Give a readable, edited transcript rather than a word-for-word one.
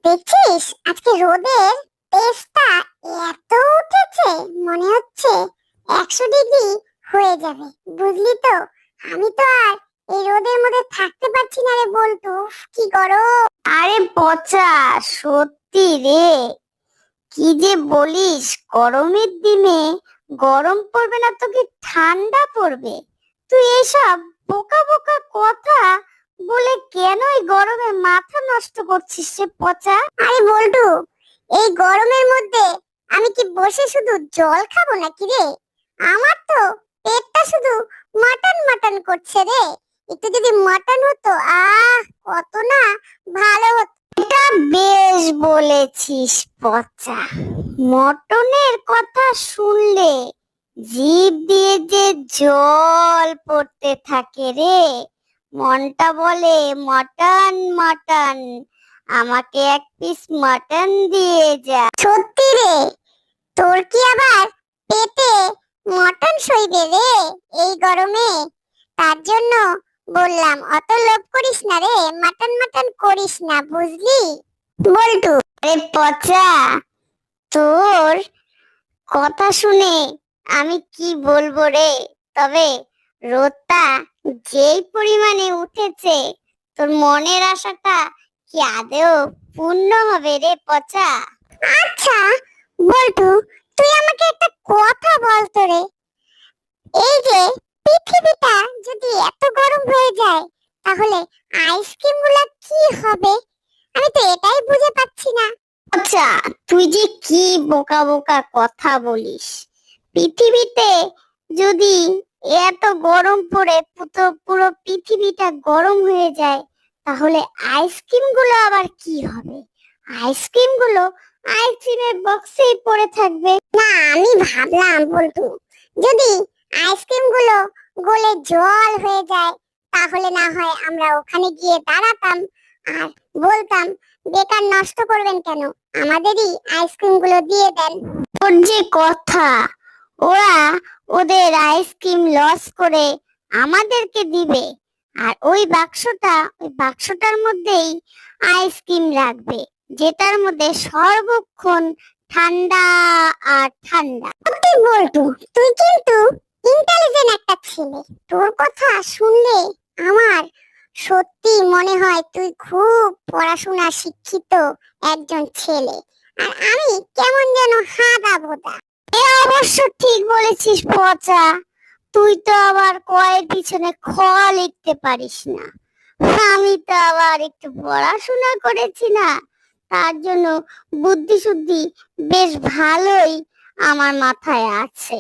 দেখছিস আজকে রোদের তেজটা এত উঠেছে, মনে হচ্ছে 100 ডিগ্রি হয়ে যাবে। বুঝলি তো, আমি তো আর এই রোদের মধ্যে থাকতে পারছি না রে বল্টু, উফ, কি গরম। আরে পচা, সত্যি রে। কি যে বলিস, গরমের দিনে গরম পড়বে না তো কি ঠান্ডা পড়বে? তুই এসব বোকা বোকা কথা বলে কেন এই গরমে মাথা নষ্ট করছিস রে পচা? আরে বল্টু, এই গরমের মধ্যে আমি কি বসে শুধু জল খাবো নাকি রে? আমার তো পেটটা শুধু মাটন মাটন করছে রে। একটু যদি মাটন হতো, কত না ভালো হতো। এটা বেশ বলেছিস পচা। মটনের কথা শুনলে জিভ দিয়ে যে জল পড়তে থাকে রে। মনটা বলে মটন মটন, আমাকে এক পিস মটন দিয়ে যা। সত্যি রে, তোর কি আবার পেটে মটন সইবে রে এই গরমে? তার জন্য বললাম, অত লোভ করিস না রে, মাটন মাটন করিস না, বুঝলি বল্টু? আরে পচা, তোর কথা শুনে আমি কি বলবো রে। তবে রোদটা যেই পরিমাণে উঠেছে, তোর মনের আশাটা কি আদেও পূর্ণ হবে রে পচা? আচ্ছা বল্টু, তুই আমাকে একটা কথা বল তো রে। এই যে পৃথিবীটা যদি এত গরম হয়ে যায়, তাহলে আইসক্রিম গুলা কি হবে? আমি তো এটাই বুঝে পাচ্ছি না। আচ্ছা, তুই যে কি বোকা বোকা কথা বলিস। পৃথিবীতে যদি এত গরম পড়ে পুরো পৃথিবীটা গরম হয়ে যায়, তাহলে আইসক্রিম গুলো আবার কি হবে? আইসক্রিম গুলো আইসক্রিমের বক্সেই পড়ে থাকবে। না, আমি ভাবলাম বল্টু, যদি আইসক্রিম গুলো গলে জল হয়ে যায়, তাহলে না হয় আমরা ওখানে গিয়ে দাঁড়াতাম আর বলতাম, বেকার নষ্ট করবেন কেন, আমাদেরই আইসক্রিম গুলো দিয়ে দেন। ওর যে কথা, ওরা ওদের আইসক্রিম লস করে আমাদেরকে দিবে, আর ওই বাক্সটার মধ্যেই আইসক্রিম রাখবে, যেটার মধ্যে সর্বক্ষণ ঠান্ডা আর ঠান্ডা। সত্যি বল্টু, তুই কিন্তু ইন্টেলিজেন্ট একটা ছেলে। তোর কথা শুনলে আমার সত্যি মনে হয় তুই খুব পড়াশোনা শিক্ষিত একজন ছেলে, আর আমি কেমন যেন হাদা বোদা। অবশ্য ঠিক বলেছিস পচা। তুই তো আবার কয়ের পিছনে খ লিখতে পারিস না। আমি তো আবার একটু পড়াশোনা করেছি না, তার জন্য বুদ্ধি শুদ্ধি বেশ ভালোই আমার মাথায় আছে।